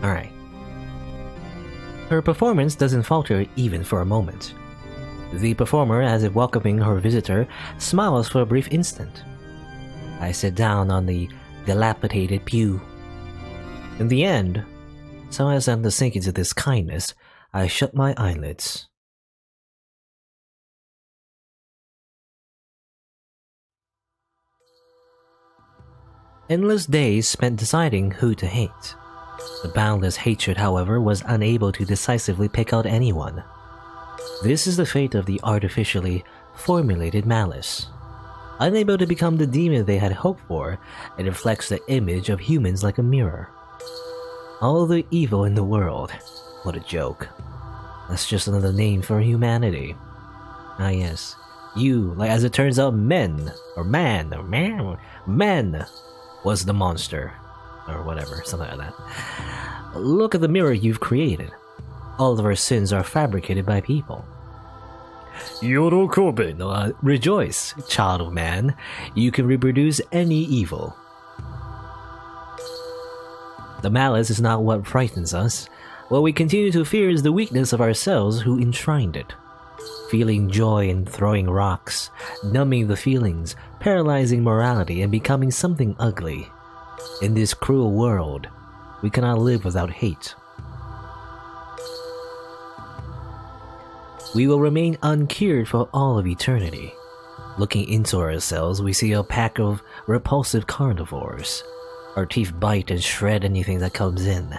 Alright. Her performance doesn't falter even for a moment. The performer, as if welcoming her visitor, smiles for a brief instant. I sit down on the dilapidated pew. In the end, so as not to sink into this kindness, I shut my eyelids. Endless days spent deciding who to hate. The boundless hatred, however, was unable to decisively pick out anyone. This is the fate of the artificially formulated malice. Unable to become the demon they had hoped for, it reflects the image of humans like a mirror. All the evil in the world. What a joke. That's just another name for humanity. Ah yes, you, like as it turns out, men was the monster. Or whatever, something like that. Look at the mirror you've created. All of our sins are fabricated by people. Yorokobe, rejoice, child of man. You can reproduce any evil. The malice is not what frightens us. What we continue to fear is the weakness of ourselves who enshrined it. Feeling joy in throwing rocks, numbing the feelings, paralyzing morality, and becoming something ugly. In this cruel world, we cannot live without hate. We will remain uncured for all of eternity. Looking into ourselves, we see a pack of repulsive carnivores. Our teeth bite and shred anything that comes in,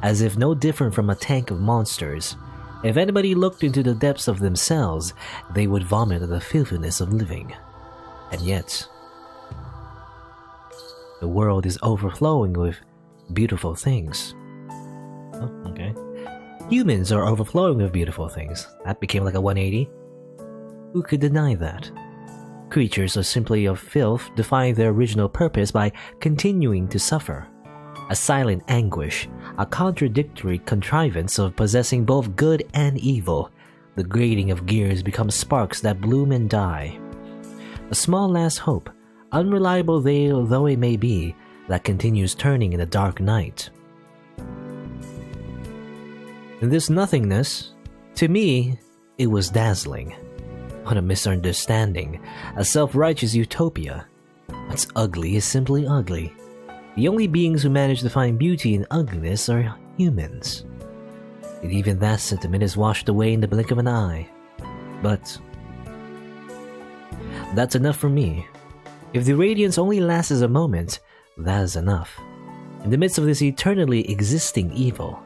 as if no different from a tank of monsters. If anybody looked into the depths of themselves, they would vomit at the filthiness of living. And yet, the world is overflowing with beautiful things. Oh, okay. Humans are overflowing with beautiful things. That became like a 180. Who could deny that? Creatures are simply of filth, defying their original purpose by continuing to suffer. A silent anguish, a contradictory contrivance of possessing both good and evil. The grating of gears becomes sparks that bloom and die. A small last hope, unreliable though it may be, that continues turning in the dark night. In this nothingness, to me, it was dazzling. What a misunderstanding, a self-righteous utopia. What's ugly is simply ugly. The only beings who manage to find beauty in ugliness are humans. And even that sentiment is washed away in the blink of an eye. But that's enough for me. If the radiance only lasts a moment, that is enough. In the midst of this eternally existing evil,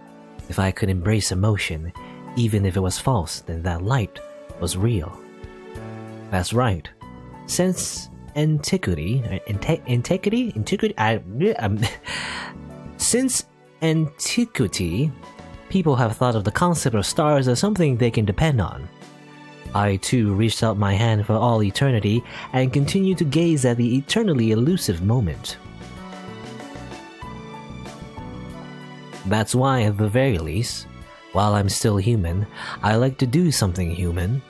if I could embrace emotion, even if it was false, then that light was real. That's right. Since antiquity, since antiquity, people have thought of the concept of stars as something they can depend on. I too reached out my hand for all eternity and continue to gaze at the eternally elusive moment. That's why, at the very least, while I'm still human, I like to do something human.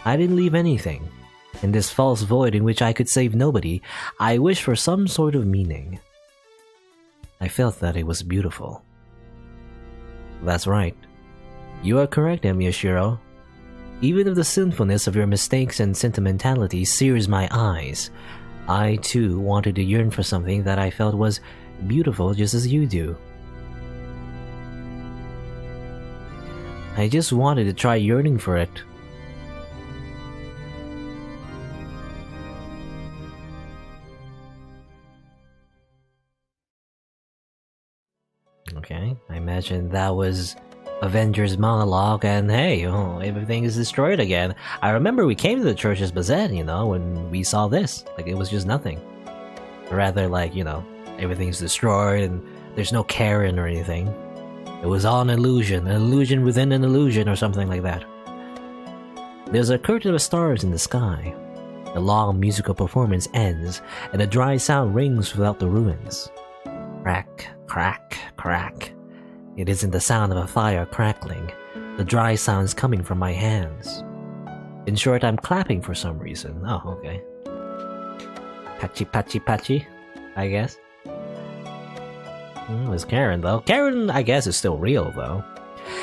I didn't leave anything. In this false void in which I could save nobody, I wished for some sort of meaning. I felt that it was beautiful. That's right. You are correct, Emiya Shirou. Even if the sinfulness of your mistakes and sentimentality sears my eyes, I too wanted to yearn for something that I felt was beautiful just as you do. I just wanted to try yearning for it. Okay, I imagine that was Avengers monologue, and hey, everything is destroyed again. I remember we came to the church as Bazett, when we saw this. Like, it was just nothing. Rather, like, everything's destroyed and there's no Karen or anything. It was all an illusion within an illusion or something like that. There's a curtain of stars in the sky. The long musical performance ends, and a dry sound rings throughout the ruins. Crack, crack, crack. It isn't the sound of a fire crackling. The dry sound is coming from my hands. In short, I'm clapping for some reason. Oh, okay. Patchy, patchy, patchy, I guess. It was Karen, though. Karen, I guess, is still real, though.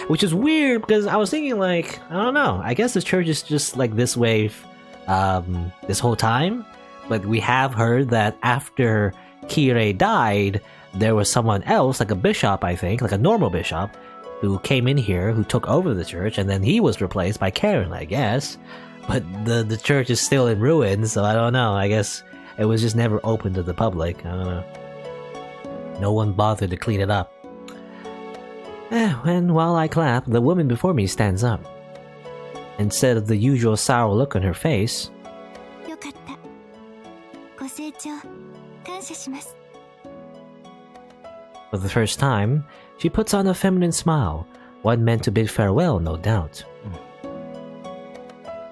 Which is weird, because I was thinking, like, I don't know. I guess the church is just, like, this way this whole time. But we have heard that after Kirei died, there was someone else, like a bishop, I think, like a normal bishop, who came in here, who took over the church, and then he was replaced by Karen, I guess. But the church is still in ruins, so I don't know. I guess it was just never open to the public. I don't know. No one bothered to clean it up. And while I clap, the woman before me stands up. Instead of the usual sour look on her face, for the first time, she puts on a feminine smile, one meant to bid farewell, no doubt.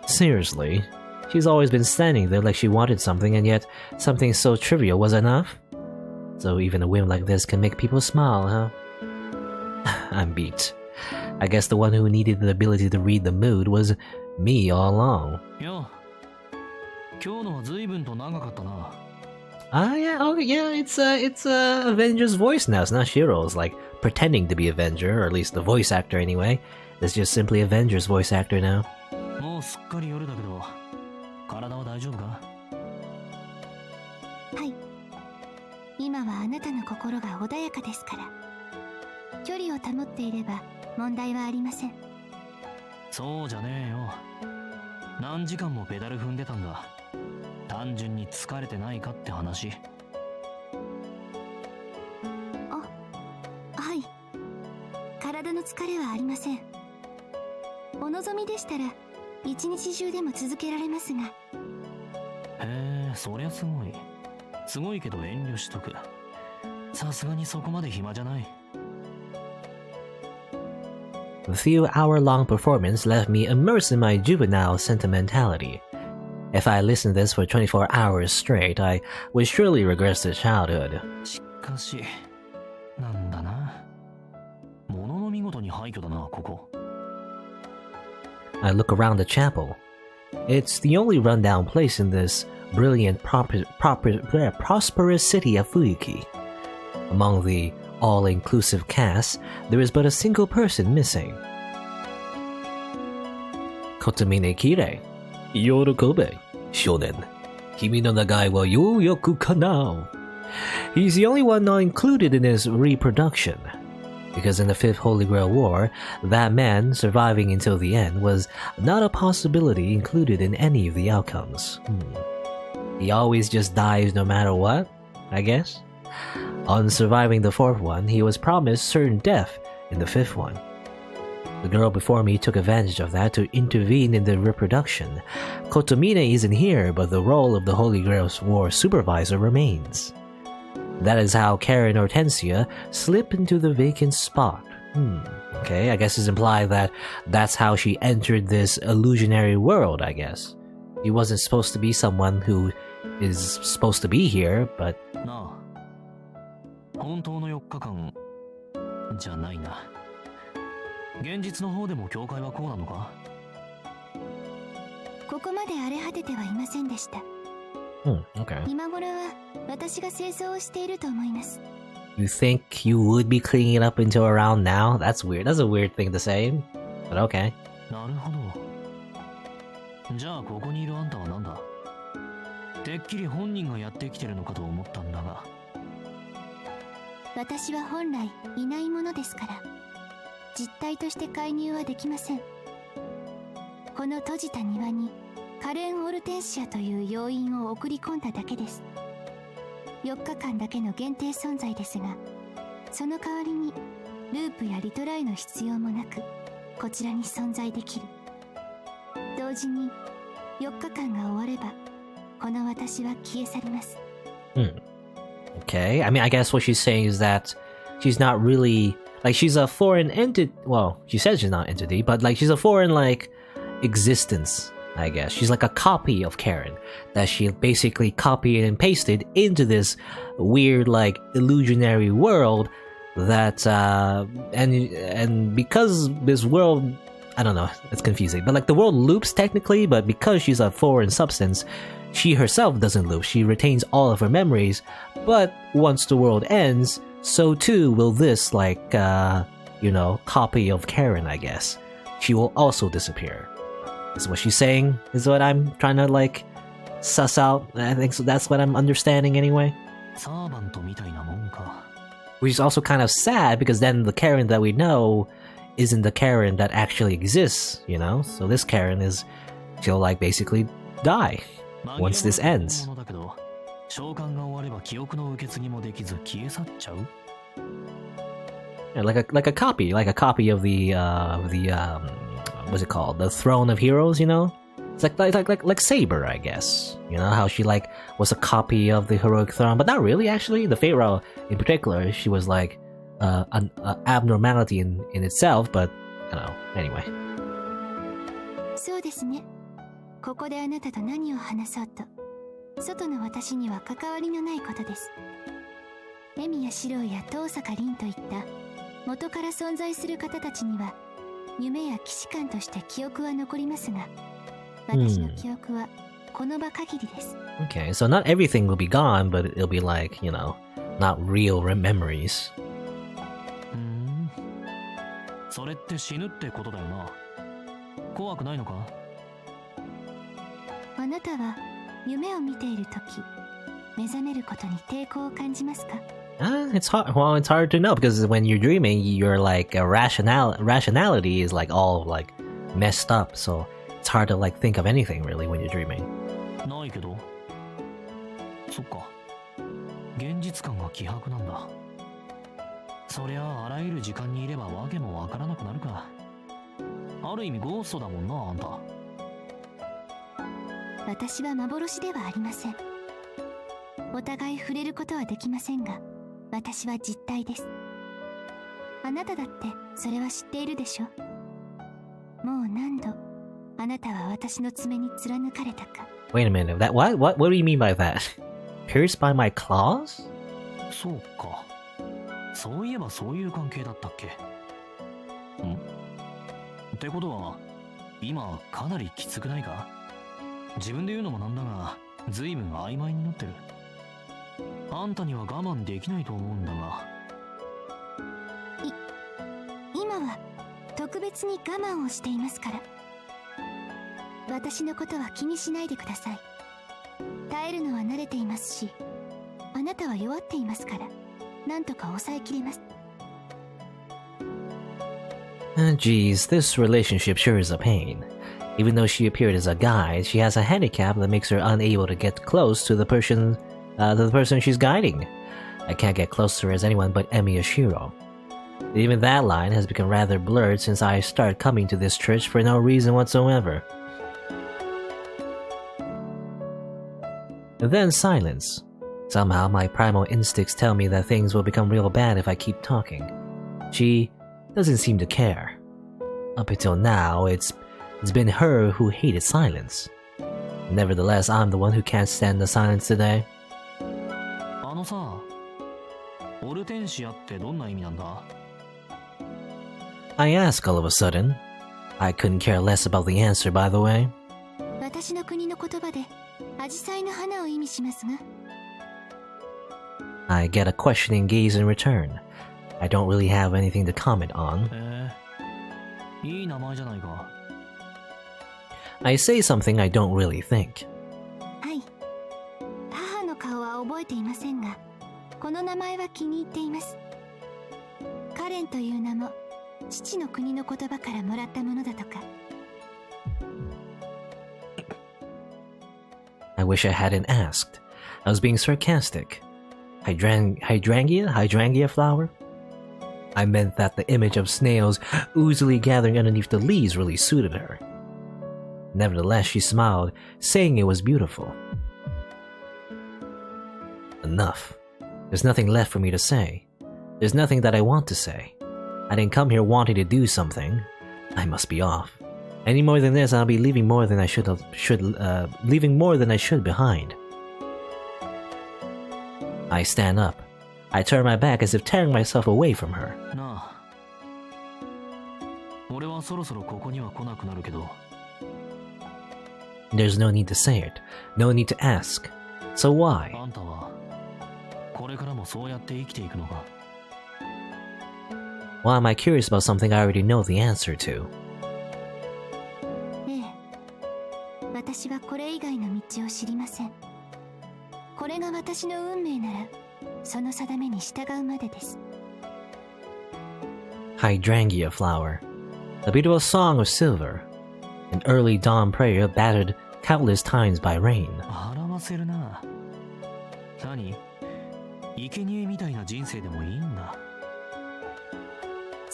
Seriously, she's always been standing there like she wanted something, and yet something so trivial was enough? So even a whim like this can make people smile, huh? I'm beat. I guess the one who needed the ability to read the mood was me all along. Yeah, it's Avenger's voice now. It's not Shirou's, like, pretending to be Avenger, or at least the voice actor anyway. It's just simply Avenger's voice actor now. The few-hour-long performance left me immersed in my juvenile sentimentality. If I listened to this for 24 hours straight, I would surely regress to childhood. I look around the chapel. It's the only rundown place in this brilliant, prosperous city of Fuyuki. Among the all-inclusive cast, there is but a single person missing. Kotomine Kirei. Yorukobe, shonen. Kimi no nagai wa yoyoku kanao. He's the only one not included in his reproduction. Because in the 5th Holy Grail War, that man, surviving until the end, was not a possibility included in any of the outcomes. He always just dies no matter what, I guess? On surviving the 4th one, he was promised certain death in the 5th one. The girl before me took advantage of that to intervene in the reproduction. Kotomine isn't here, but the role of the Holy Grail War supervisor remains. That is how Karen Hortensia slipped into the vacant spot. Okay, I guess it's implied that that's how she entered this illusionary world, I guess. He wasn't supposed to be someone who is supposed to be here, but... No. 本当の4日間じゃないな。現実の方でも教会はこうなのか？ここまで荒れ果ててはいませんでした。Okay. 今頃は私が清掃をしていると思います。You think you would be cleaning it up until around now? That's weird. That's a weird thing to say. But okay. なるほど。じゃあここにいるあんたはなんだ？てっきり本人がやってきてるのかと思ったんだが。私は本来いないものですから、実体として介入はできません。この閉じた庭にカレン・オルテンシアという要員を送り込んだだけです。4日間だけの限定存在ですが、その代わりにループやリトライの必要もなく、こちらに存在できる。同時に4日間が終われば、この私は消え去ります。Okay, I mean, I guess what she's saying is that she's not really, like, she's a foreign entity. Well, she says she's not an entity, but like she's a foreign, like, existence, I guess. She's like a copy of Karen that she basically copied and pasted into this weird, like, illusionary world that and because this world, I don't know, it's confusing, but like the world loops technically, but because she's a foreign substance, she herself doesn't loop. She retains all of her memories, but once the world ends, so too will this, like, copy of Karen, I guess. She will also disappear. Is what she's saying? Is what I'm trying to, like, suss out? I think so. That's what I'm understanding anyway. Which is also kind of sad, because then the Karen that we know isn't the Karen that actually exists, you know? So this Karen she'll, like, basically die once this ends. Yeah, like a copy of the what's it called? The Throne of Heroes, you know? It's like Saber, I guess. You know how she, like, was a copy of the heroic throne, but not really actually. The Pharaoh in particular, she was like an abnormality in itself, but I don't know. Anyway. そうですね。ここであなたと何を話そうと、外の私には関わりのないことです。エミヤシロウや遠坂凛といった元から存在する方たちには夢や既視感として記憶は残りますが、私の記憶はこの場限りです。Okay, so not everything will be gone, but it'll be like, not real memories. それって死ぬってことだよな。怖くないのか？あなたは夢を見ているとき、目覚めることに抵抗を感じますか？It's hard. Well, it's hard to know because when you're dreaming, your like rationality is like all like messed up. So it's hard to like think of anything really when you're dreaming. ないけど。そっか。現実感が希薄なんだ。そりゃあらゆる時間にいればわけもわからなくなるか。ある意味ゴーストだもんな、あんた。私は幻ではありません。お互い触れることはできませんが、私は実体です。あなただってそれは知っているでしょ。もう何度あなたは私の爪に貫かれたか。Wait a minute. What do you mean by that? Pierced by my claws? そうか。そういえばそういう関係だったっけ？ん？ってことは今かなりきつくないか？自分で言うのもなんだが、随分曖昧になってる。あんたには我慢できないと思うんだが。今は特別に我慢をしていますから。私のことは気にしないでください。耐えるのは慣れていますし、あなたは弱っていますから、なんとか抑えきれます。Geez, this relationship sure is a pain. Even though she appeared as a guide, she has a handicap that makes her unable to get close to the person she's guiding. I can't get close to her as anyone but Emiya Shirou. Even that line has become rather blurred since I started coming to this church for no reason whatsoever. Then silence. Somehow my primal instincts tell me that things will become real bad if I keep talking. She doesn't seem to care. Up until now, it's been her who hated silence. Nevertheless, I'm the one who can't stand the silence today. あのさ、オルテンシアってどんな意味なんだ？ I ask all of a sudden. I couldn't care less about the answer, by the way. 私の国の言葉でアジサイの花を意味しますが。I get a questioning gaze in return. I don't really have anything to comment on. いい名前じゃないか。I say something I don't really think. はい。母の顔は覚えていませんが、この名前は気に入っています。カレンという名も父の国の言葉からもらったものだとか。I wish I hadn't asked. I was being sarcastic. Hydrangea flower? I meant that the image of snails oozily gathering underneath the leaves really suited her. Nevertheless, she smiled, saying it was beautiful. Enough. There's nothing left for me to say. There's nothing that I want to say. I didn't come here wanting to do something. I must be off. Any more than this, I'll be leaving more than I should behind. I stand up. I turn my back as if tearing myself away from her. なあ。俺はそろそろここには来なくなるけど。There's no need to say it. No need to ask. So why? あんたはこれからもそうやって生きていくのか？ Why am I curious about something I already know the answer to? ええ、私はこれ以外の道を知りません。これが私の運命なら、その定めに従うまでです。Hydrangea flower, a beautiful song of silver, an early dawn prayer battered countless times by rain. 表せるな。何？生贄みたいな人生でもいいんだ。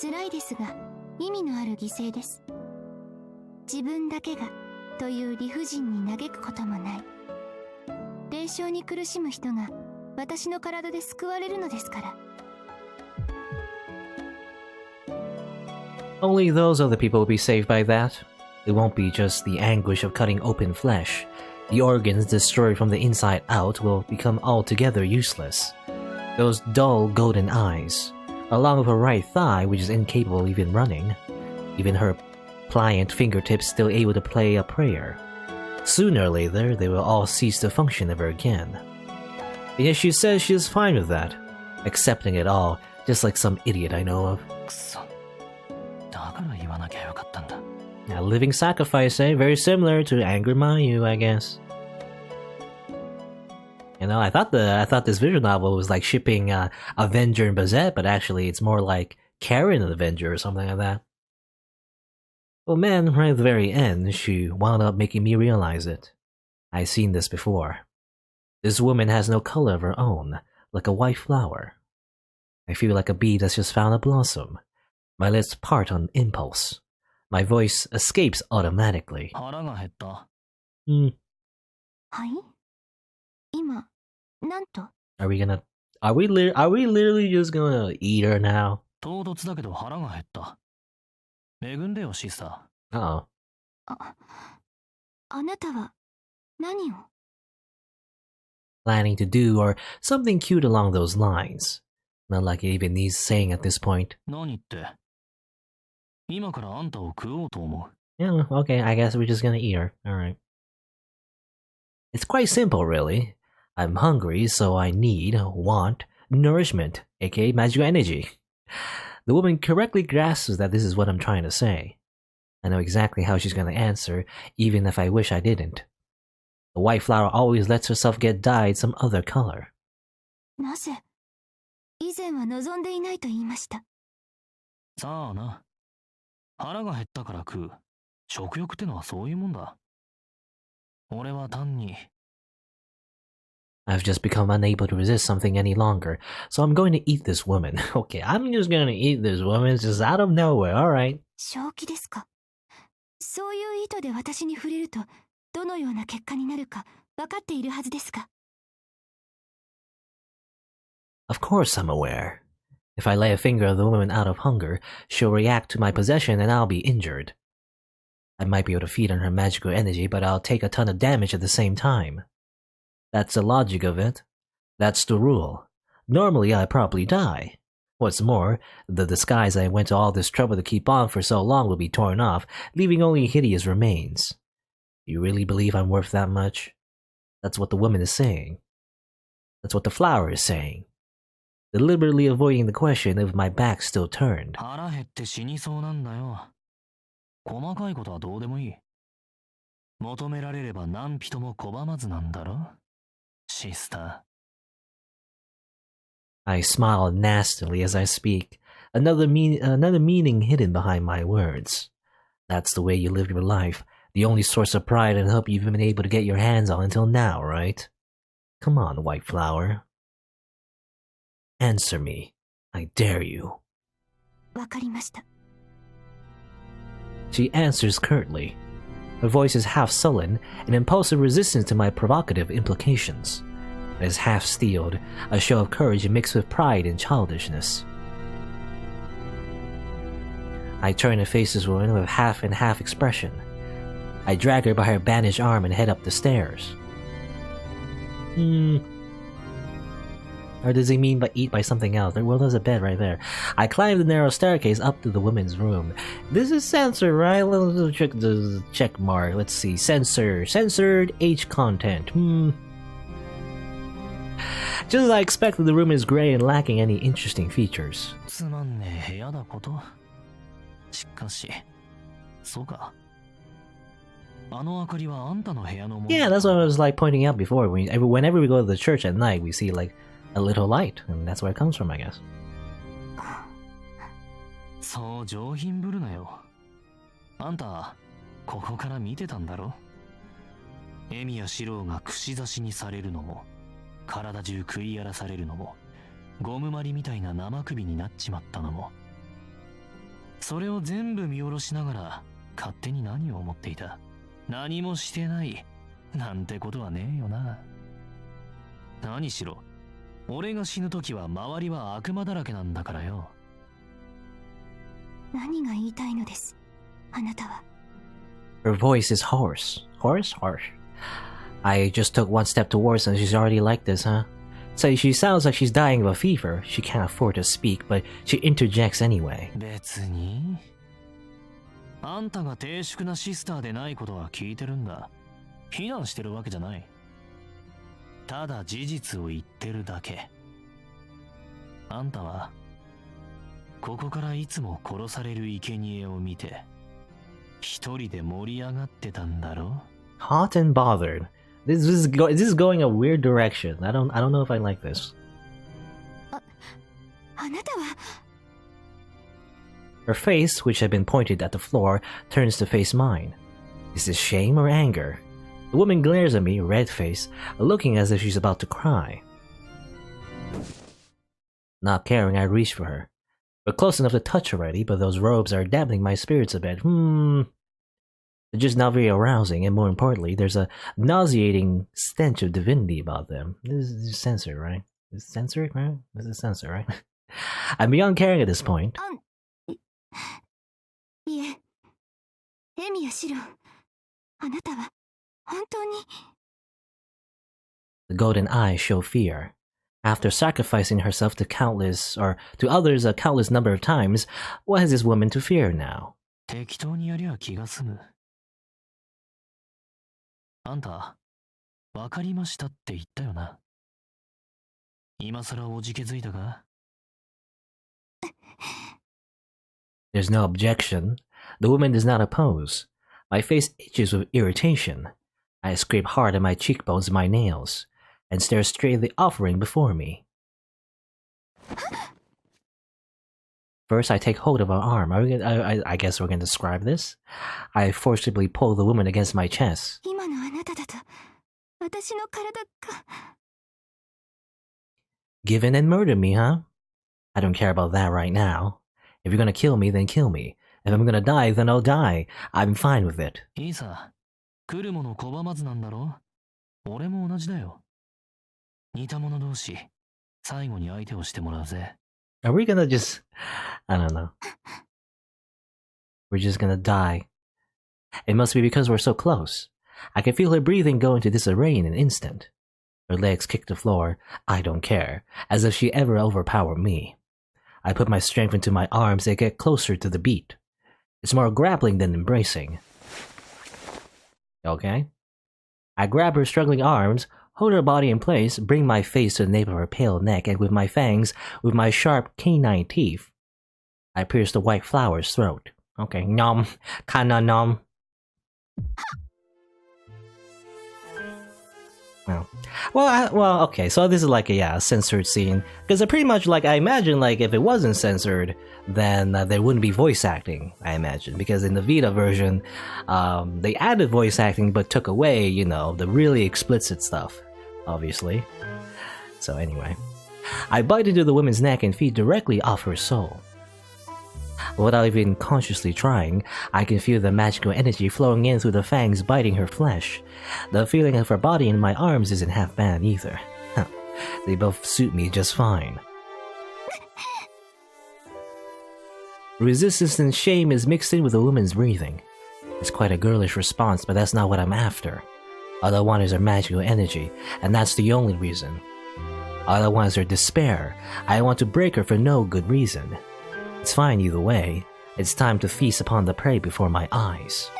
辛いですが、意味のある犠牲です。自分だけがという理不尽に嘆くこともない。霊障に苦しむ人が私の体で救われるのですから。Only those other people will be saved by that. It won't be just the anguish of cutting open flesh. The organs destroyed from the inside out will become altogether useless. Those dull golden eyes, along with her right thigh which is incapable of even running, even her pliant fingertips still able to play a prayer. Sooner or later, they will all cease to function ever again. And yet she says she is fine with that, accepting it all, just like some idiot I know of. くそ。だから言わなきゃよかったんだ。A living sacrifice, eh? Very similar to Angry Mayu, I guess. You know, I thought this visual novel was like shipping Avenger and Bazett, but actually it's more like Karen and Avenger or something like that. Well, man, right at the very end, she wound up making me realize it. I've seen this before. This woman has no color of her own, like a white flower. I feel like a bee that's just found a blossom. My lips part on impulse. My voice escapes automatically. 腹が減った。はい？今、なんと？ Are we literally just gonna eat her now? 唐突だけど腹が減った。恵んでよ、シスター。Uh-oh. あなたは何を？ Planning to do or something cute along those lines. Not like it even needs saying at this point. 何って。今からあんたを食おうと思う。Yeah, okay, I guess we're just gonna eat her. Alright. It's quite simple, really. I'm hungry, so I want nourishment, aka magical energy. The woman correctly grasps that this is what I'm trying to say. I know exactly how she's gonna answer, even if I wish I didn't. The white flower always lets herself get dyed some other color. なぜ？以前は望んでいないと言いました。さあな。腹が減ったから食う。食欲ってのはそういうもんだ。俺は単に。I've just become unable to resist something any longer, so I'm going to eat this woman. Okay, I'm just gonna eat this woman just out of nowhere, alright. 正気ですか？そういう意図で私に触れると、どのような結果になるか分かっているはずですが。Of course I'm aware. If I lay a finger on the woman out of hunger, she'll react to my possession and I'll be injured. I might be able to feed on her magical energy, but I'll take a ton of damage at the same time. That's the logic of it. That's the rule. Normally I'd probably die. What's more, the disguise I went to all this trouble to keep on for so long will be torn off, leaving only hideous remains. You really believe I'm worth that much? That's what the woman is saying. That's what the flower is saying. Deliberately avoiding the question if my back's still turned. 腹減って死にそうなんだよ。細かいことはどうでもいい。求められれば何人も拒まずなんだろ、シスター。I smile nastily as I speak, another meaning hidden behind my words. That's the way you live your life, the only source of pride and hope you've been able to get your hands on until now, right? Come on, white flower. Answer me. I dare you. わかりました。 She answers curtly. Her voice is half sullen, an impulsive resistance to my provocative implications. It is half steeled, a show of courage mixed with pride and childishness. I turn and face this woman with half and half expression. I drag her by her bandaged arm and head up the stairs. Or does he mean by eat by something else? Well, there's a bed right there. I climb the narrow staircase up to the woman's room. This is censored, right? Let's check the check mark. Let's see. Censored. Censored H content. Just as I expected, the room is gray and lacking any interesting features. つまんねえ部屋だこと。しかし、そうか。あの明かりはあんたの部屋のもの。Yeah, that's what I was like pointing out before. Whenever we go to the church at night, we see like a little light, and that's where it comes from, I guess. そう上品ぶるなよ。あんた、ここから見てたんだろ。エミヤ四郎が串刺しにされるのも、体中食い荒らされるのも、ゴムまりみたいな生首になっちまったのも。それを全部見下ろしながら、勝手に何を思っていた。何もしてない、なんてことはねえよな。何しろ、俺が死ぬ時は周りは悪魔だらけなんだからよ。何が言いたいのです、あなたは。Her voice is hoarse. Hoarse? Harsh. I just took one step towards and she's already like this, huh? So she sounds like she's dying of a fever. She can't afford to speak, but she interjects anyway. 別に。あんたが低粛なシスターでないことは聞いてるんだ。非難してるわけじゃない。ただ事実を言ってるだけ。あんたは、ここからいつも殺される生贄を見て、一人で盛り上がってたんだろ。Hot and bothered. This is going a weird direction. I don't know if I like this. あなたは。Her face, which had been pointed at the floor, turns to face mine. Is this shame or anger? The woman glares at me, red-faced, looking as if she's about to cry. Not caring, I reach for her. We're close enough to touch already, but those robes are dampening my spirits a bit. They're just not very arousing, and more importantly, there's a nauseating stench of divinity about them. This is censored, right? This is censored, right? This is censored, right? I'm beyond caring at this point. いえ、エミヤシロ、あなたは本当に。The golden eyes show fear. After sacrificing herself to others a countless number of times, what has this woman to fear now? 適当にやりゃ気が済む。あんた、わかりましたって言ったよな。今さらおじけづいたか？ There's no objection. The woman does not oppose. My face itches with irritation. I scrape hard at my cheekbones and my nails, and stare straight at the offering before me. First, I take hold of her arm. I guess we're going to describe this. I forcibly pull the woman against my chest. 今のあなただと、私の体が。Give in and murder me, huh? I don't care about that right now. If you're gonna kill me, then kill me. If I'm gonna die, then I'll die. I'm fine with it. いいさ。来るもの拒まずなんだろ？俺も同じだよ。似た者同士、最後に相手をしてもらうぜ。Are we gonna just... I don't know. We're just gonna die. It must be because we're so close. I can feel her breathing go into disarray in an instant. Her legs kick the floor. I don't care, as if she ever overpowered me. I put my strength into my arms and get closer to the beat. It's more grappling than embracing. Okay? I grab her struggling arms, hold her body in place, bring my face to the nape of her pale neck, and with my fangs, with my sharp canine teeth, I pierce the white flower's throat. Okay, nom, kinda nom. Well, okay, so this is like a censored scene, because pretty much like I imagine like if it wasn't censored, then there wouldn't be voice acting, I imagine, because in the Vita version, they added voice acting but took away, you know, the really explicit stuff, obviously. So anyway, I bite into the woman's neck and feed directly off her soul. Without even consciously trying, I can feel the magical energy flowing in through the fangs biting her flesh. The feeling of her body in my arms isn't half bad either. They both suit me just fine. Resistance and shame is mixed in with the woman's breathing. It's quite a girlish response, but that's not what I'm after. All I want is her magical energy, and that's the only reason. All I want is her despair. I want to break her for no good reason. It's fine either way. It's time to feast upon the prey before my eyes.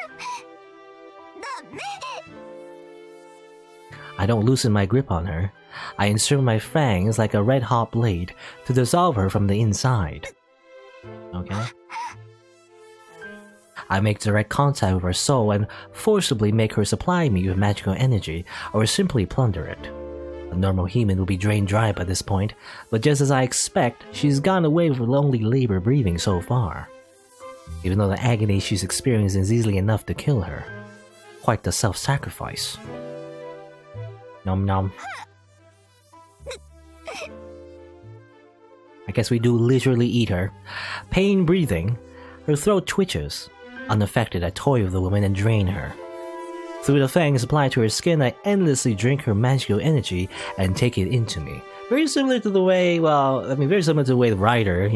I don't loosen my grip on her. I insert my fangs like a red-hot blade to dissolve her from the inside. Okay? I make direct contact with her soul and forcibly make her supply me with magical energy or simply plunder it. A normal human will be drained dry by this point, but just as I expect, she's gone away with only labor breathing so far. Even though the agony she's experiencing is easily enough to kill her. Quite the self-sacrifice. Nom nom. I guess we do literally eat her. Pain breathing, her throat twitches. Unaffected, I toy with the woman and drain her. Through the fangs applied to her skin, I endlessly drink her magical energy and take it into me. Very similar to the way, very similar to the way the writer,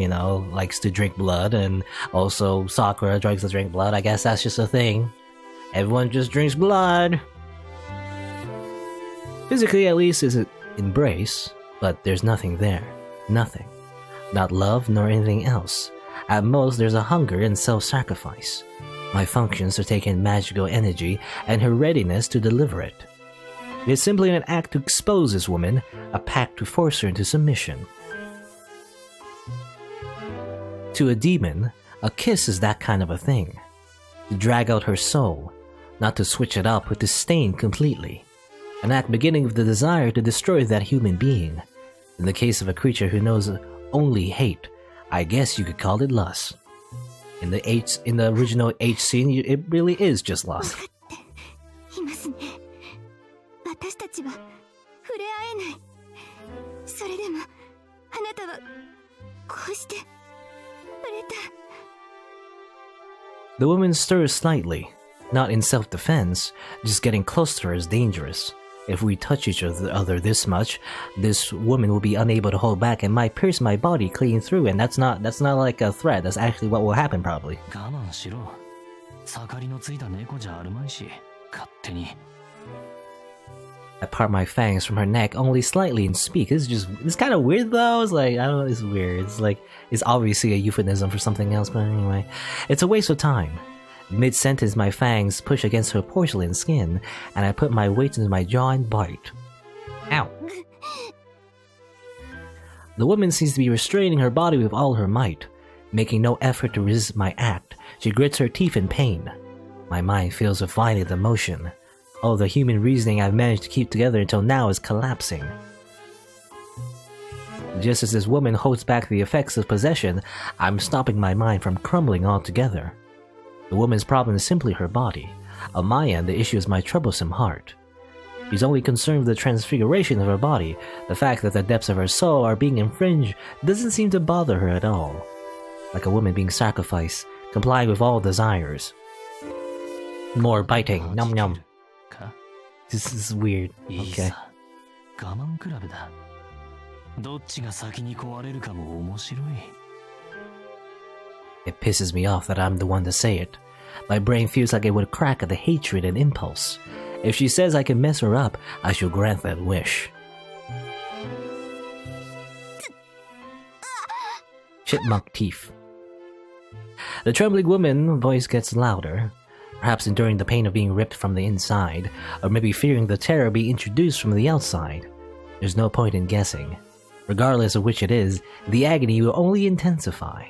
likes to drink blood, and also Sakura likes to drink blood. I guess that's just a thing. Everyone just drinks blood. Physically, at least, is an embrace, but there's nothing there. Nothing. Not love nor anything else. At most, there's a hunger and self-sacrifice. My functions are taking magical energy and her readiness to deliver it. It is simply an act to expose this woman, a pact to force her into submission. To a demon, a kiss is that kind of a thing. To drag out her soul, not to switch it up with disdain completely. An act beginning with the desire to destroy that human being. In the case of a creature who knows only hate, I guess you could call it lust. In the original H scene, it really is just lust. 私たちは触れ合えない。それでもあなたはこうして触れた。 The woman stirs slightly, not in self-defense, just getting close to her is dangerous. If we touch each other this much, this woman will be unable to hold back and might pierce my body clean through, and that's not like a threat, that's actually what will happen probably. 我慢しろ。盛りのついた猫じゃあるまいし、勝手に。 I part my fangs from her neck only slightly and speak. It's kind of weird though. It's like, I don't know, it's weird. It's obviously a euphemism for something else, but anyway. It's a waste of time. Mid-sentence, my fangs push against her porcelain skin, and I put my weight into my jaw and bite. Ow. The woman seems to be restraining her body with all her might. Making no effort to resist my act, she grits her teeth in pain. My mind fills with violent emotion. All the human reasoning I've managed to keep together until now is collapsing. Just as this woman holds back the effects of possession, I'm stopping my mind from crumbling altogether. The woman's problem is simply her body. On my end, the issue is my troublesome heart. She's only concerned with the transfiguration of her body. The fact that the depths of her soul are being infringed doesn't seem to bother her at all. Like a woman being sacrificed, complying with all desires. More biting, nom nom. This is weird. Okay. 我慢比べだ。どっちが先に壊れるかも面白い。 It pisses me off that I'm the one to say it. My brain feels like it would crack at the hatred and impulse. If she says I can mess her up, I shall grant that wish. Chipmunk teeth. The trembling woman's voice gets louder. Perhaps enduring the pain of being ripped from the inside, or maybe fearing the terror being introduced from the outside. There's no point in guessing. Regardless of which it is, the agony will only intensify.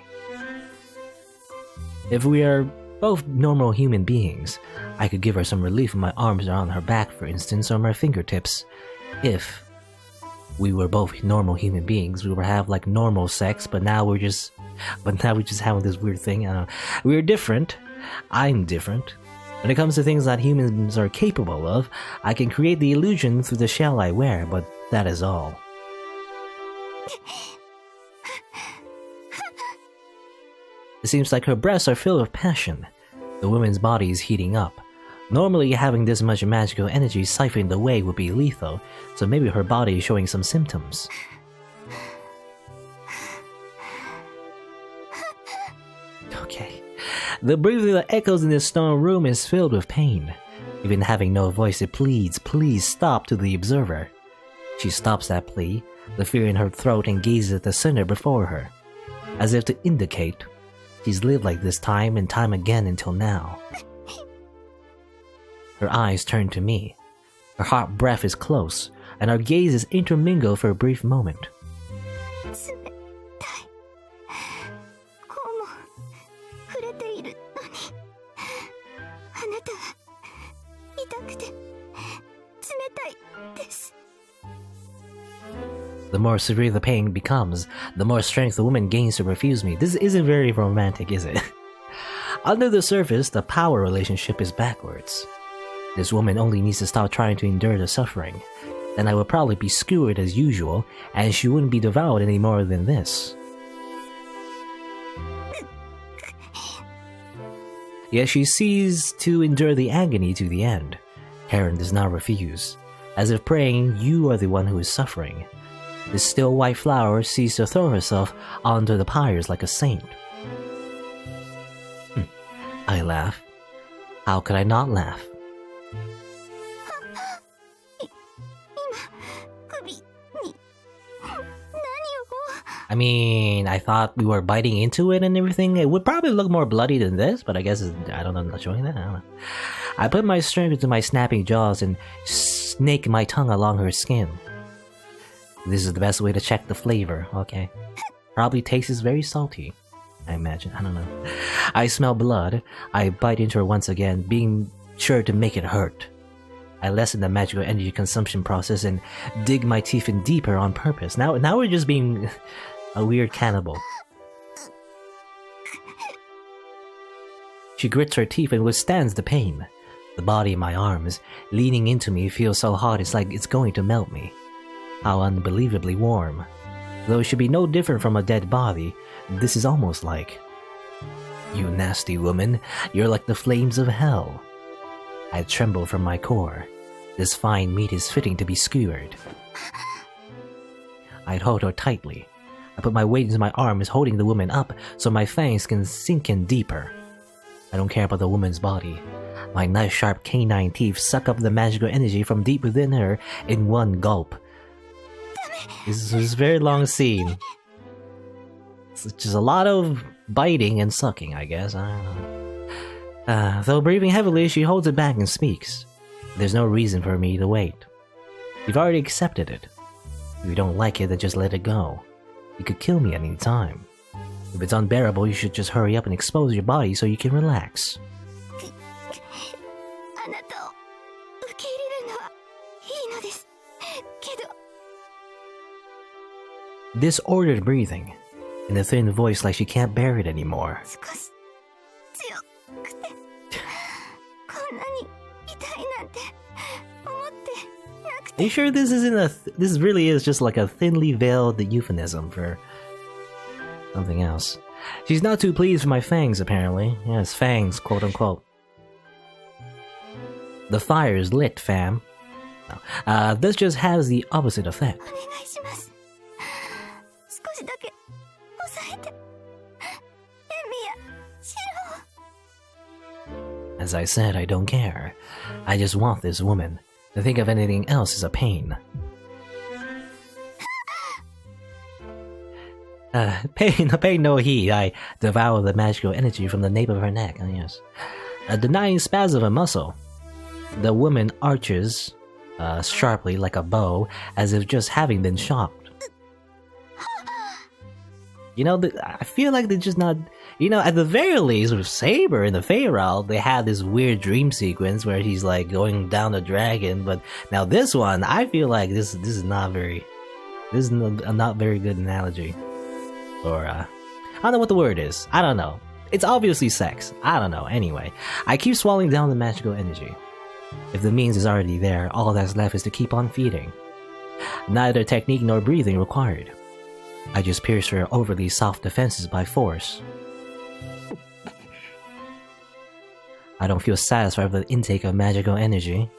If we are both normal human beings, I could give her some relief when my arms are on her back, for instance, or my fingertips. If we were both normal human beings, we would have like normal sex, but now we're just having this weird thing. I don't know. We're different. I'm different. When it comes to things that humans are capable of, I can create the illusion through the shell I wear, but that is all. It seems like her breasts are filled with passion. The woman's body is heating up. Normally, having this much magical energy siphoned away would be lethal, so maybe her body is showing some symptoms. Okay. The breathing that echoes in this stone room is filled with pain. Even having no voice, it pleads, "Please stop," to the observer. She stops that plea, the fear in her throat, and gazes at the center before her, as if to indicate she's lived like this time and time again until now. Her eyes turn to me. Her hot breath is close, and our gazes intermingle for a brief moment. 冷たい。こうも触れているのに、あなたは痛くて冷たいです。 The more severe the pain becomes, the more strength the woman gains to refuse me. This isn't very romantic, is it? Under the surface, the power relationship is backwards. This woman only needs to stop trying to endure the suffering. Then I would probably be skewered as usual, and she wouldn't be devoured any more than this. Yet she sees to endure the agony to the end. Karen does not refuse, as if praying, you are the one who is suffering. The still white flower sees to throw herself onto the pyres like a saint. I laugh. How could I not laugh? I mean, I thought we were biting into it and everything. It would probably look more bloody than this, but I guess I don't know, I'm not showing that. I don't know. I put my strength into my snapping jaws and snake my tongue along her skin. This is the best way to check the flavor, okay. Probably tastes very salty, I imagine. I don't know. I smell blood. I bite into her once again, being sure to make it hurt. I lessen the magical energy consumption process and dig my teeth in deeper on purpose. Now we're just being a weird cannibal. She grits her teeth and withstands the pain. The body in my arms, leaning into me, feels so hot it's like it's going to melt me. How unbelievably warm. Though it should be no different from a dead body, this is almost like... You nasty woman, you're like the flames of hell. I tremble from my core. This fine meat is fitting to be skewered. I'd hold her tightly. I put my weight into my arms, holding the woman up so my fangs can sink in deeper. I don't care about the woman's body. My knife-sharp canine teeth suck up the magical energy from deep within her in one gulp. This is a very long scene. It's just a lot of biting and sucking, I guess. I don't know. Though breathing heavily, she holds it back and speaks. There's no reason for me to wait. You've already accepted it. If you don't like it, then just let it go. You could kill me at any time. If it's unbearable, you should just hurry up and expose your body so you can relax. Disordered breathing, in a thin voice like she can't bear it anymore. Are you sure this isn't this really is just like a thinly veiled euphemism for something else? She's not too pleased with my fangs, apparently. Yes, fangs, quote unquote. The fire is lit, fam. No. This just has the opposite effect. As I said, I don't care. I just want this woman. To think of anything else is a pain. Pay no heed. I devour the magical energy from the nape of her neck. Oh, yes. A denying spasm of a muscle. The woman arches sharply like a bow, as if just having been shocked. You know, I feel like they're just not... You know, at the very least, with Saber in the Feyral, they had this weird dream sequence where he's like going down the dragon, but now this one, I feel like this is not very... This is a not very good analogy. Or, I don't know what the word is. I don't know. It's obviously sex. I don't know. Anyway, I keep swallowing down the magical energy. If the means is already there, all that's left is to keep on feeding. Neither technique nor breathing required. I just pierce her overly soft defenses by force. I don't feel satisfied with the intake of magical energy.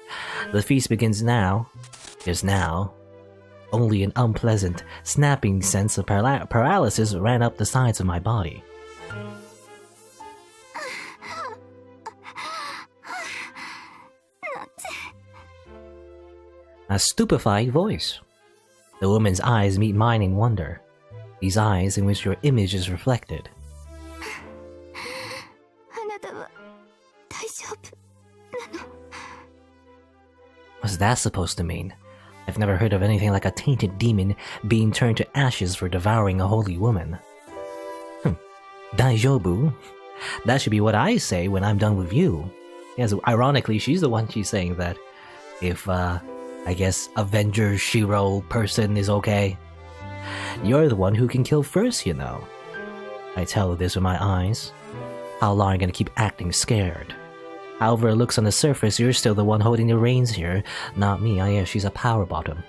The feast begins now. Just now. Only an unpleasant, snapping sense of paralysis ran up the sides of my body. A stupefied voice. The woman's eyes meet mine in wonder. These eyes in which your image is reflected. What's that supposed to mean? I've never heard of anything like a tainted demon being turned to ashes for devouring a holy woman. Daijobu? That should be what I say when I'm done with you. Yes, ironically, she's the one she's saying that if, I guess, Avenger Shirou person is okay. You're the one who can kill first, you know. I tell her this with my eyes. How long are you gonna keep acting scared? However it looks on the surface, you're still the one holding the reins here, not me. Oh yeah, she's a power bottom.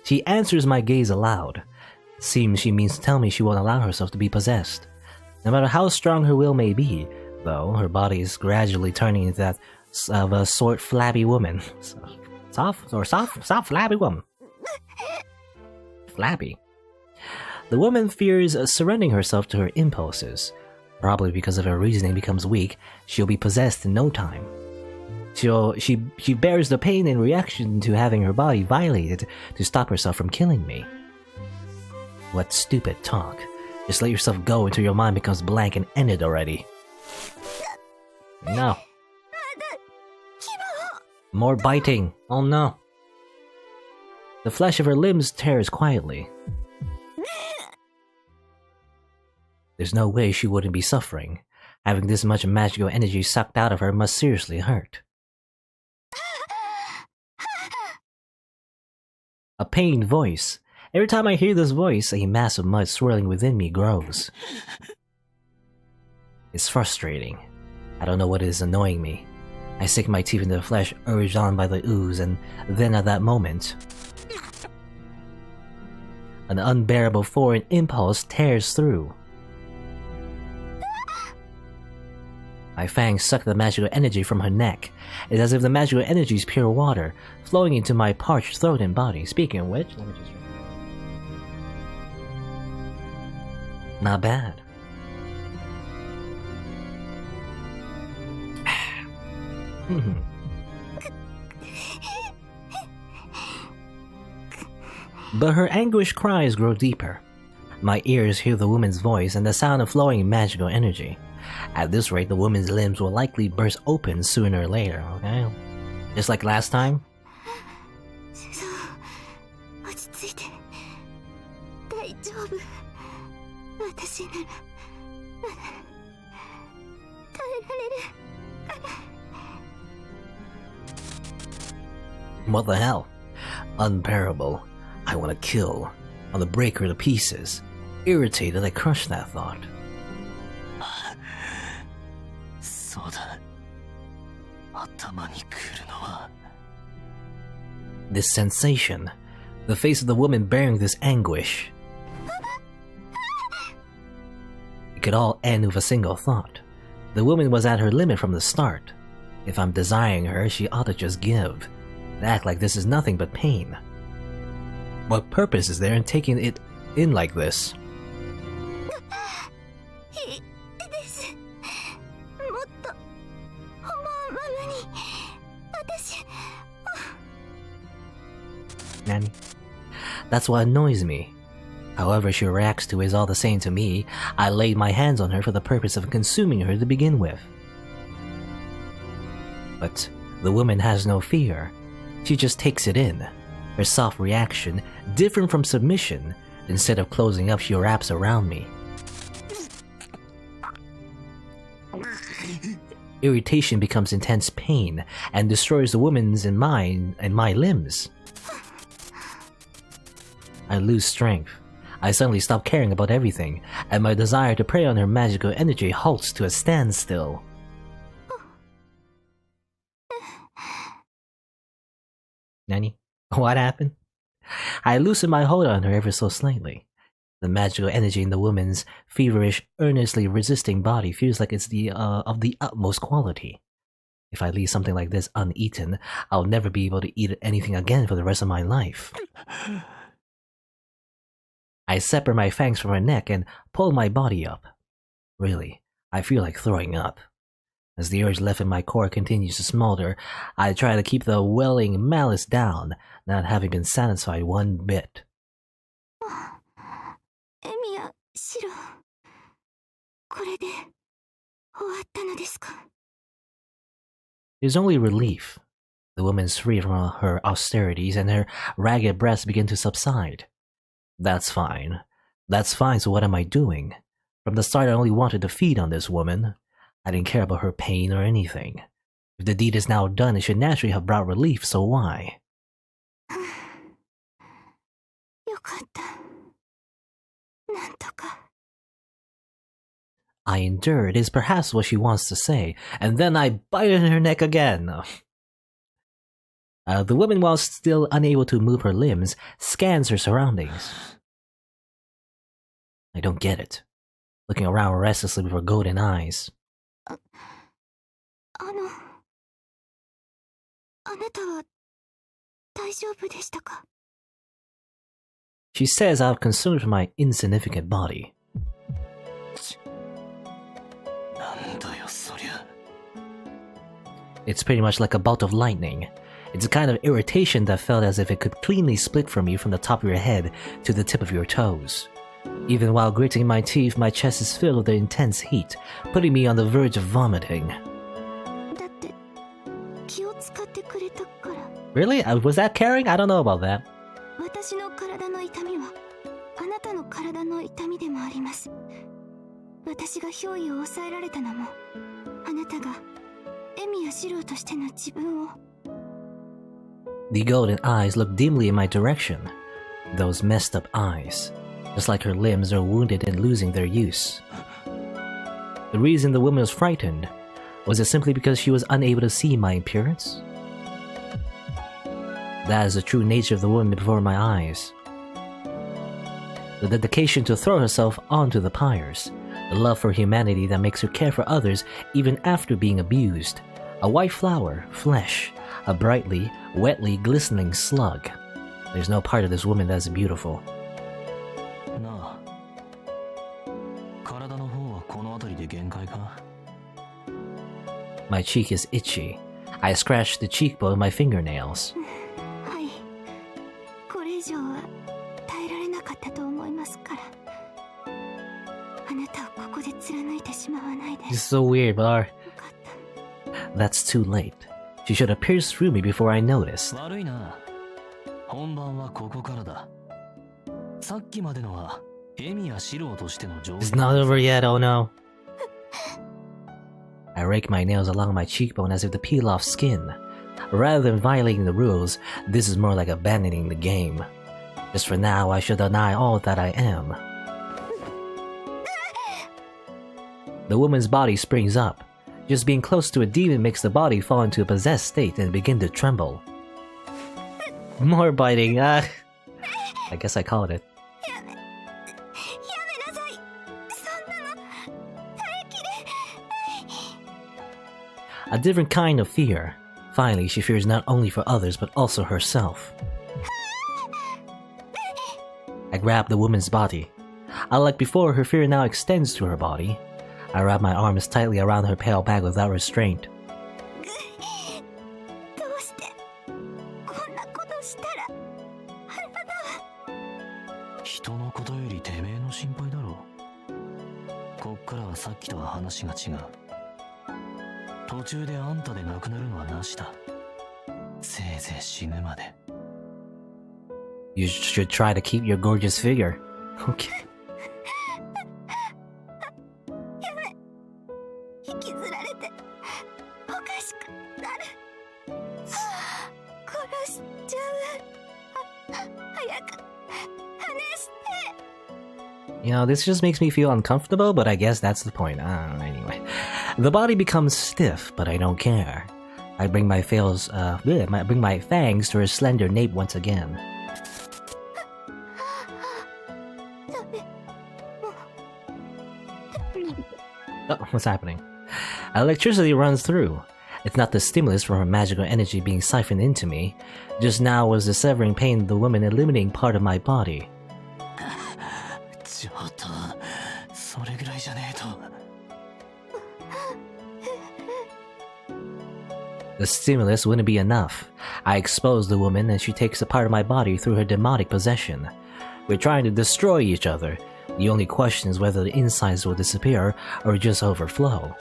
She answers my gaze aloud. Seems she means to tell me she won't allow herself to be possessed. No matter how strong her will may be, though, her body is gradually turning into that of a short, flabby woman. Soft, flabby woman. Flabby. The woman fears surrendering herself to her impulses. Probably because if her reasoning becomes weak, she'll be possessed in no time. She bears the pain in reaction to having her body violated to stop herself from killing me. What stupid talk. Just let yourself go until your mind becomes blank and end it already. No. More biting. Oh no. The flesh of her limbs tears quietly. There's no way she wouldn't be suffering. Having this much magical energy sucked out of her must seriously hurt. A pained voice. Every time I hear this voice, a mass of mud swirling within me grows. It's frustrating. I don't know what is annoying me. I sink my teeth into the flesh, urged on by the ooze, and then at that moment, an unbearable foreign impulse tears through. My fangs suck the magical energy from her neck. It's as if the magical energy is pure water, flowing into my parched throat and body. Speaking of which, let me just... Not bad. But her anguished cries grow deeper. My ears hear the woman's voice and the sound of flowing magical energy. At this rate, the woman's limbs will likely burst open sooner or later, okay? Just like last time. What the hell? Unbearable. I want to kill. I want to break her to pieces. Irritated, I crushed that thought. This sensation. The face of the woman bearing this anguish. It could all end with a single thought. The woman was at her limit from the start. If I'm desiring her, she ought to just give. Act like this is nothing but pain. What purpose is there in taking it in like this? Nanny? That's what annoys me. However she reacts to is all the same to me. I laid my hands on her for the purpose of consuming her to begin with. But the woman has no fear. She just takes it in. Her soft reaction, different from submission. Instead of closing up, she wraps around me. Irritation becomes intense pain and destroys the woman's and mine and my limbs. I lose strength. I suddenly stop caring about everything, and my desire to prey on her magical energy halts to a standstill. Nanny? What happened? I loosen my hold on her ever so slightly. The magical energy in the woman's feverish, earnestly resisting body feels like it's of the utmost quality. If I leave something like this uneaten, I'll never be able to eat anything again for the rest of my life. I separate my fangs from her neck and pull my body up. Really, I feel like throwing up. As the urge left in my core continues to smolder, I try to keep the welling malice down, not having been satisfied one bit. Emiya Shirou, これで終わったのですか? There's only relief. The woman's free from her austerities and her ragged breasts begin to subside. That's fine. That's fine, so what am I doing? From the start I only wanted to feed on this woman. I didn't care about her pain or anything. If the deed is now done, it should naturally have brought relief, so why? よかった。なんとか。I endured is perhaps what she wants to say, and then I bited her neck again. The woman, while still unable to move her limbs, scans her surroundings. I don't get it. Looking around restlessly with her golden eyes. あなたは大丈夫でしたか? She says out of concern for my insignificant body. It's pretty much like a bolt of lightning. It's a kind of irritation that felt as if it could cleanly split from you from the top of your head to the tip of your toes. Even while gritting my teeth, my chest is filled with the intense heat, putting me on the verge of vomiting. だって気を使ってくれたから。 Really? Was that caring? I don't know about that. 私の体の痛みはあなたの体の痛みでもあります。私が憑依を抑えられたのもあなたがエミヤシロウとしての自分を。 The golden eyes look dimly in my direction. Those messed up eyes. Just like her limbs are wounded and losing their use. The reason the woman was frightened, was it simply because she was unable to see my appearance? That is the true nature of the woman before my eyes. The dedication to throw herself onto the pyres, the love for humanity that makes her care for others even after being abused. A white flower, flesh, a brightly, wetly glistening slug. There's no part of this woman that's beautiful. My cheek is itchy. I scratch the cheekbone with my fingernails. はい。これ以上は耐えられなかったと思いますから。あなたをここで貫いてしまわないで。 This is so weird, but よかった。 that's too late. She should have pierced through me before I noticed. 悪いな。本番はここからだ。さっきまでのはエミヤシロウとしての状況。 It's not over yet, oh no. I rake my nails along my cheekbone as if to peel off skin. Rather than violating the rules, this is more like abandoning the game. Just for now, I should deny all that I am. The woman's body springs up. Just being close to a demon makes the body fall into a possessed state and begin to tremble. More biting, I guess I called it. A different kind of fear. Finally, she fears not only for others but also herself. I grab the woman's body. Unlike before, her fear now extends to her body. I wrap my arms tightly around her pale back without restraint. どうしてこんなことしたらあなたは。人のことよりてめえの心配だろう。こっからはさっきとは話が違う。途中であんたで亡くなるのはなしだ。せいぜい死ぬまで。You should try to keep your gorgeous figure. Okay. やめ、引きずられておかしくなる。殺しちゃう。早く話して。 You know, this just makes me feel uncomfortable, but I guess that's the point. I don't know, anyway. The body becomes stiff, but I don't care. I bring my fangs to her slender nape once again. Oh, what's happening? Electricity runs through. It's not the stimulus from her magical energy being siphoned into me. Just now was the severing pain of the woman eliminating part of my body. ちょっと、それぐらいじゃねえと。The stimulus wouldn't be enough. I expose the woman and she takes a part of my body through her demonic possession. We're trying to destroy each other, The only question is whether the insides will disappear or just overflow.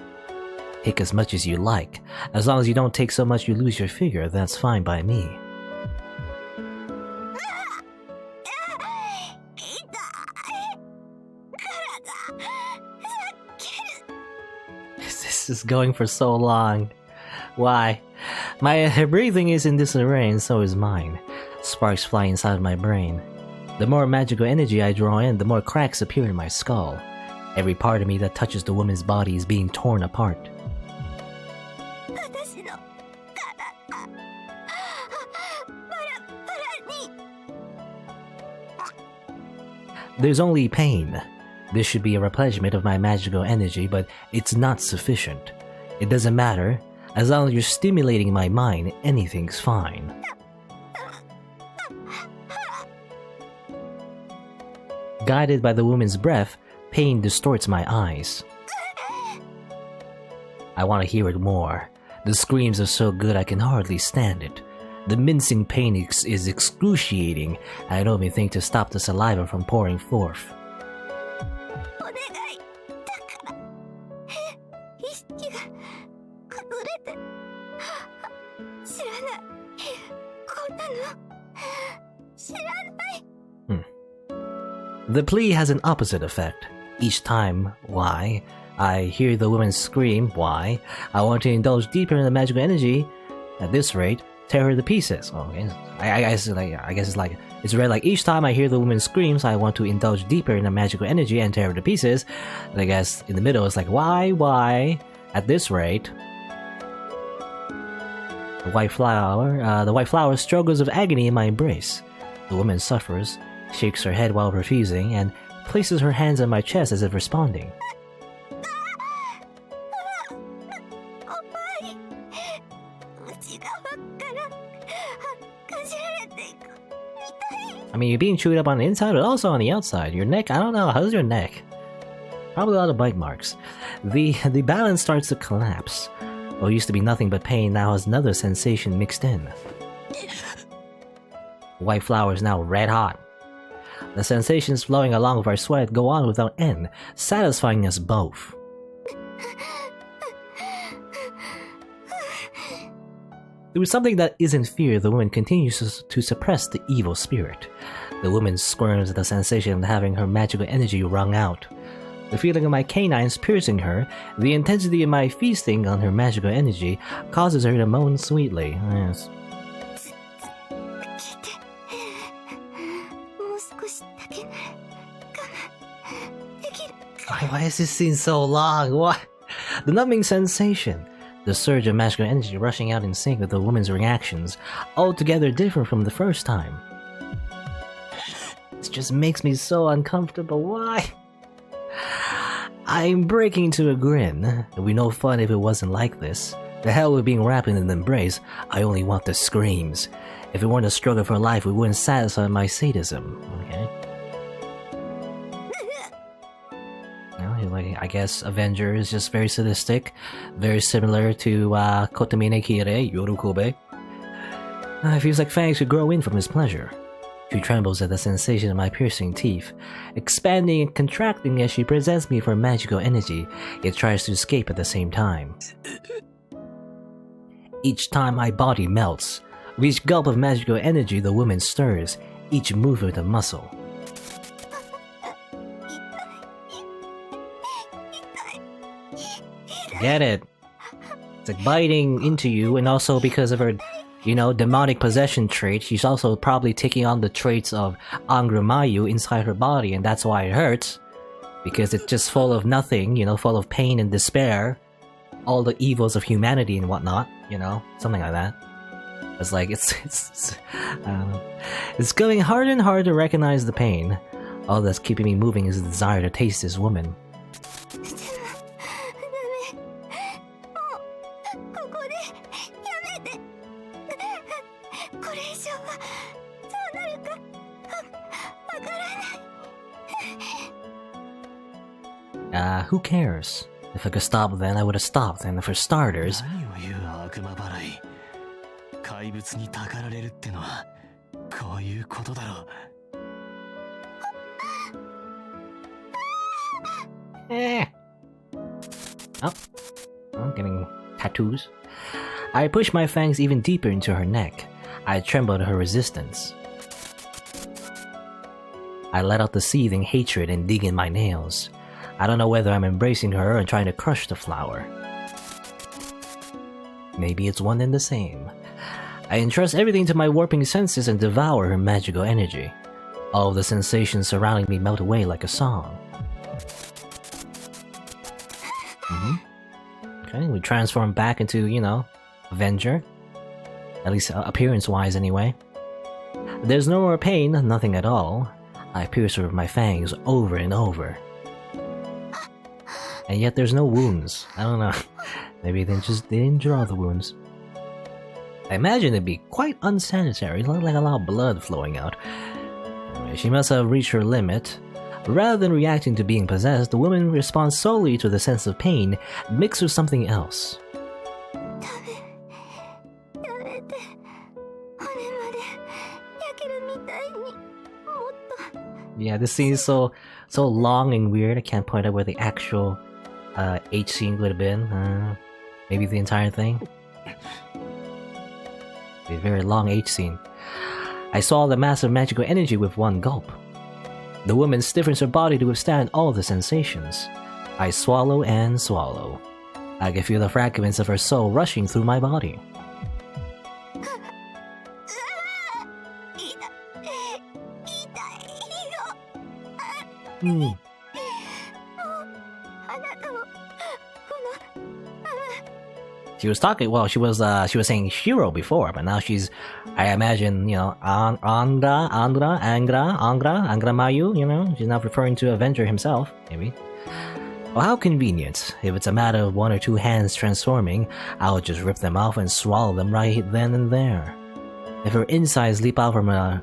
Hick as much as you like. As long as you don't take so much you lose your figure, that's fine by me. This is going for so long. Why? My breathing is in disarray and so is mine. Sparks fly inside my brain. The more magical energy I draw in, the more cracks appear in my skull. Every part of me that touches the woman's body is being torn apart. There's only pain. This should be a replenishment of my magical energy, but it's not sufficient. It doesn't matter. As long as you're stimulating my mind, anything's fine. Guided by the woman's breath, pain distorts my eyes. I want to hear it more. The screams are so good I can hardly stand it. The mincing pain is excruciating, and I don't even think to stop the saliva from pouring forth. The plea has an opposite effect. Each time, why? I hear the woman scream, why? I want to indulge deeper in the magical energy. At this rate, tear her to pieces. Okay. I guess it's read like each time I hear the woman screams, I want to indulge deeper in the magical energy and tear her to pieces. And I guess in the middle it's like why? At this rate. The white flower struggles with agony in my embrace. The woman suffers, shakes her head while refusing, and places her hands on my chest as if responding. I mean, you're being chewed up on the inside, but also on the outside. Your neck, I don't know, how's your neck? Probably a lot of bite marks. The balance starts to collapse. What used to be nothing but pain now has another sensation mixed in. White flower is now red hot. The sensations flowing along with our sweat go on without end, satisfying us both. Through something that isn't fear, the woman continues to suppress the evil spirit. The woman squirms at the sensation of having her magical energy wrung out. The feeling of my canines piercing her, the intensity of my feasting on her magical energy, causes her to moan sweetly. Yes. Why is this scene so long? What? The numbing sensation. The surge of magical energy rushing out in sync with the woman's reactions, altogether different from the first time. This just makes me so uncomfortable. Why? I'm breaking into a grin. It would be no fun if it wasn't like this. The hell with being wrapped in an embrace. I only want the screams. If it weren't a struggle for life, it wouldn't satisfy my sadism. Okay. I guess Avenger is just very sadistic, very similar to Kotomine Kire, Yorukobe. It feels like fangs could grow in from his pleasure. She trembles at the sensation of my piercing teeth, expanding and contracting as she presents me for magical energy, yet tries to escape at the same time. Each time my body melts, with each gulp of magical energy the woman stirs, each movement a muscle. Get it? It's like biting into you, and also because of her, demonic possession trait, she's also probably taking on the traits of Angramayu inside her body, and that's why it hurts. Because it's just full of nothing, full of pain and despair. All the evils of humanity and whatnot, something like that. It's like, it's going hard and hard to recognize the pain. All that's keeping me moving is the desire to taste this woman. Who cares? If I could stop then, I would have stopped, and for starters... Eh. Oh, I'm getting tattoos. I pushed my fangs even deeper into her neck. I trembled at her resistance. I let out the seething hatred and dig in my nails. I don't know whether I'm embracing her or trying to crush the flower. Maybe it's one and the same. I entrust everything to my warping senses and devour her magical energy. All the sensations surrounding me melt away like a song. Okay, we transform back into, Avenger. At least appearance-wise anyway. There's no more pain, nothing at all. I pierce her with my fangs over and over. And yet there's no wounds. I don't know. Maybe they didn't draw the wounds. I imagine it'd be quite unsanitary, like a lot of blood flowing out. Anyway, she must have reached her limit. Rather than reacting to being possessed, the woman responds solely to the sense of pain, mixed with something else. Yeah, this scene is so long and weird. I can't point out where the actual H scene would have been. Maybe the entire thing. A very long H scene. I saw the massive magical energy with one gulp. The woman stiffens her body to withstand all the sensations. I swallow and swallow. I can feel the fragments of her soul rushing through my body. She was talking. Well, she was saying Shiro before, but now she's. I imagine, Angra Mayu. She's not referring to Avenger himself, maybe. Well, how convenient. If it's a matter of one or two hands transforming, I'll just rip them off and swallow them right then and there. If her insides leap out from her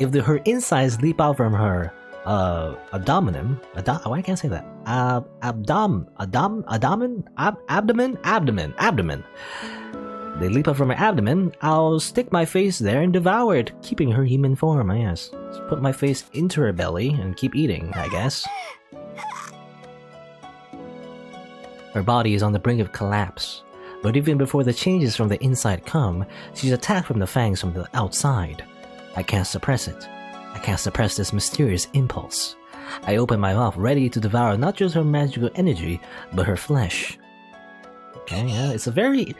her insides leap out from her abdomen, why can't I say that? Abdomen. They leap out from her abdomen. I'll stick my face there and devour it, keeping her human form. Yes, just put my face into her belly and keep eating, I guess. Her body is on the brink of collapse, but even before the changes from the inside come, she's attacked from the fangs from the outside. I can't suppress it. I can't suppress this mysterious impulse. I open my mouth, ready to devour not just her magical energy, but her flesh. Okay, yeah, it's a very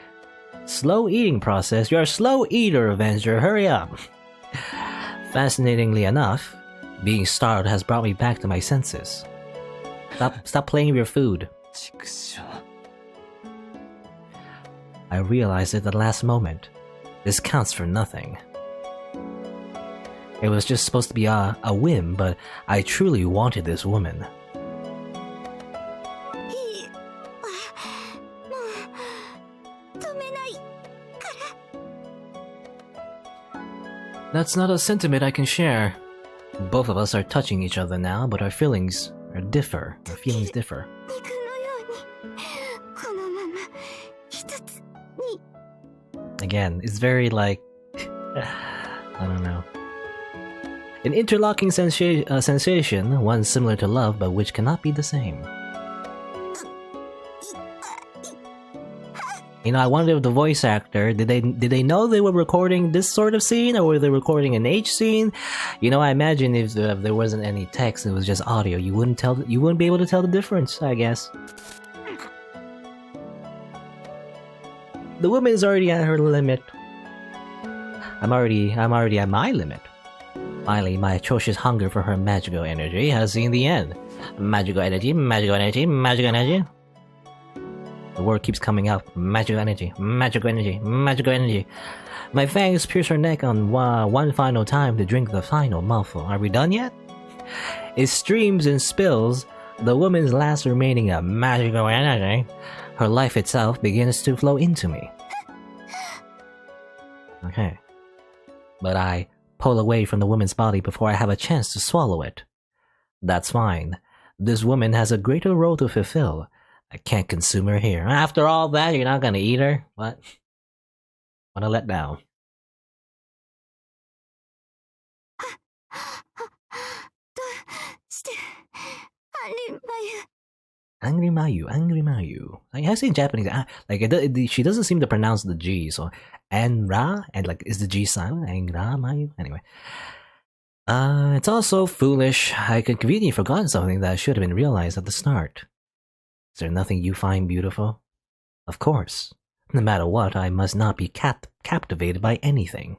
slow eating process. You're a slow eater, Avenger. Hurry up. Fascinatingly enough, being starved has brought me back to my senses. Stop playing with your food. I realized at the last moment, this counts for nothing. It was just supposed to be a whim, but I truly wanted this woman. That's not a sentiment I can share. Both of us are touching each other now, but our feelings differ. Again, it's very like... I don't know. An interlocking sensation, one similar to love, but which cannot be the same. I wonder if the voice actor, did they know they were recording this sort of scene, or were they recording an H scene? I imagine if there wasn't any text, it was just audio, you wouldn't be able to tell the difference, I guess. The woman is already at her limit. I'm already at my limit. Finally, my atrocious hunger for her magical energy has seen the end. Magical energy. The word keeps coming up. Magical energy. My fangs pierce her neck on one final time to drink the final mouthful. Are we done yet? It streams and spills, the woman's last remaining magical energy. Her life itself begins to flow into me. Okay. But I pull away from the woman's body before I have a chance to swallow it. That's fine. This woman has a greater role to fulfill. I can't consume her here. After all that, you're not gonna eat her? What? What a letdown. Angry Angry Mayu. Mayu, Angry Mayu. Like I say in Japanese, like she doesn't seem to pronounce the G, so Anra, and like is the G silent? Angra Mayu. Anyway, it's also foolish. I could conveniently forgotten something that should have been realized at the start. Is there nothing you find beautiful? Of course. No matter what, I must not be captivated by anything,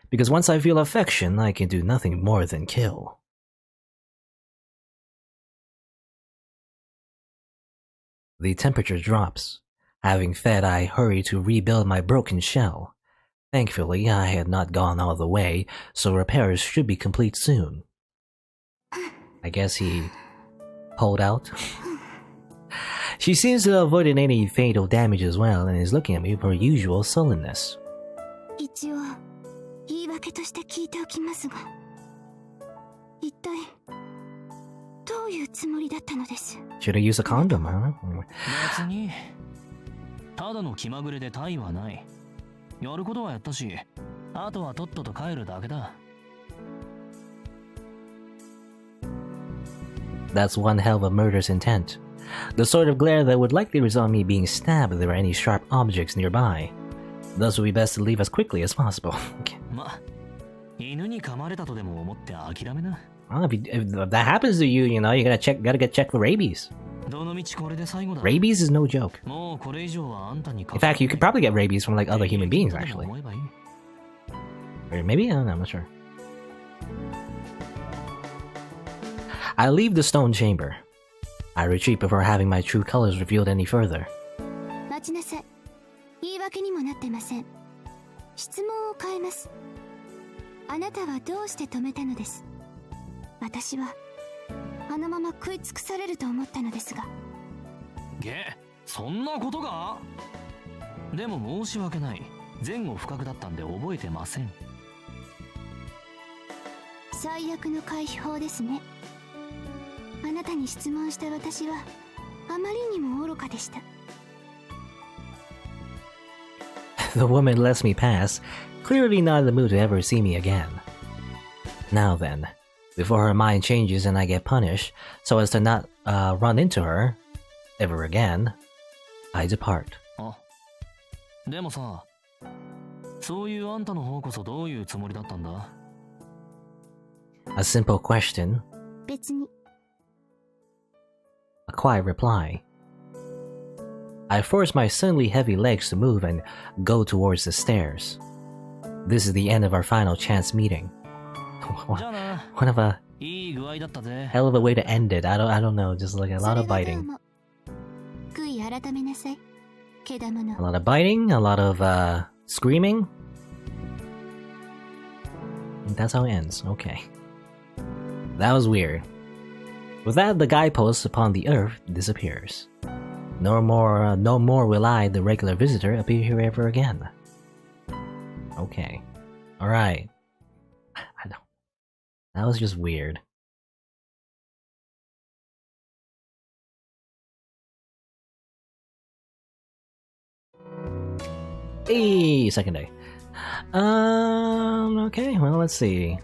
because once I feel affection, I can do nothing more than kill. The temperature drops. Having fed, I hurry to rebuild my broken shell. Thankfully, I had not gone all the way, so repairs should be complete soon. I guess he pulled out. She seems to have avoided any fatal damage as well and is looking at me with her usual sullenness. 一応言い訳として聞いておきますが、一体どういうつもりだったのです？ Should I use a condom, huh? 別にただの気まぐれで他意はない。やることはやったし、あとはとっとと帰るだけだ。 That's one hell of a murder's intent. The sort of glare that would likely result in me being stabbed if there were any sharp objects nearby. Thus it would be best to leave as quickly as possible. Okay. ま、犬に噛まれたとでも思って諦めな。 Well, if that happens to you, you know, you gotta get checked for rabies. どの道これで最後だ。 Rabies is no joke. もうこれ以上はあんたに In fact, you could probably get rabies from like other human beings, actually. 思えばいい。 Or maybe? I don't know, I'm not sure. I leave the stone chamber. I retreat before having my true colors revealed any further. 待ちなさい。言い訳にもなってません。質問を変えます。あなたはどうして止めたのです？私はあのまま食い尽くされると思ったのですが。そんなことが？でも申し訳ない。前後不覚だったんで覚えてません。最悪の回避法ですね。あなたに質問した私はあまりにも愚かでした。The woman lets me pass, clearly not in the mood to ever see me again. Now then, before her mind changes and I get punished, so as to not run into her ever again, I depart. あ、でもさ、そういうあんたの方こそどういうつもりだったんだ？ A simple question. 別に。A quiet reply. I force my suddenly heavy legs to move and go towards the stairs. This is the end of our final chance meeting. What of a hell of a way to end it. I don't know, just like a lot of biting. A lot of biting, a lot of screaming. And that's how it ends. Okay. That was weird. With that, the guidepost upon the earth disappears. No more will I, the regular visitor, appear here ever again. Okay. Alright. I don't... That was just weird. Hey, second day. Okay, well, let's see.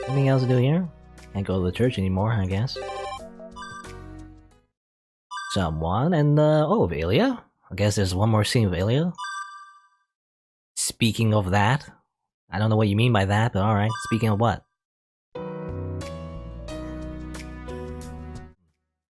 Anything else to do here? Can't go to the church anymore, I guess. Someone, and oh, of Ilya? I guess there's one more scene of Ilya. Speaking of that, I don't know what you mean by that, but alright. Speaking of what?